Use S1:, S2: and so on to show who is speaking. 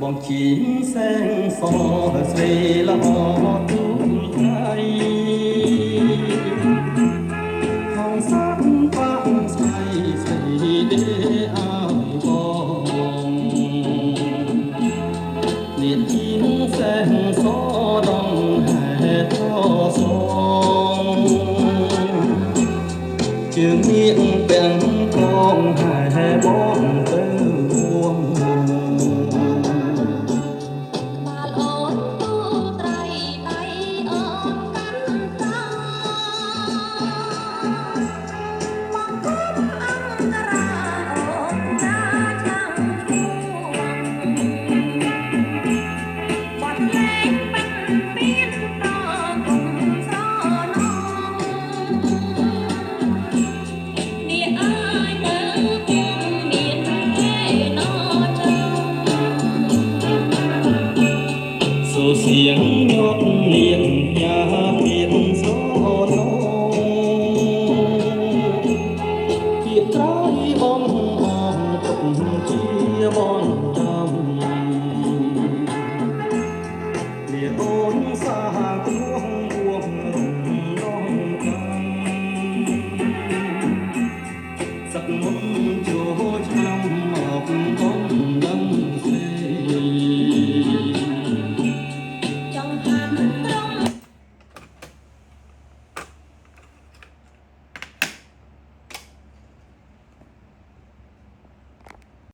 S1: បងជីងសែងសស្រីល្អទូថៃហងសាប់បាក់ស្័យស្រីទេអើយបងនាងជីងសែងសដងហែតសងជើងនាងទាំងកងហែបងទៅเสียงยกเลียงยาเพียนโซโนเกียรติบองบองตกเชียบอง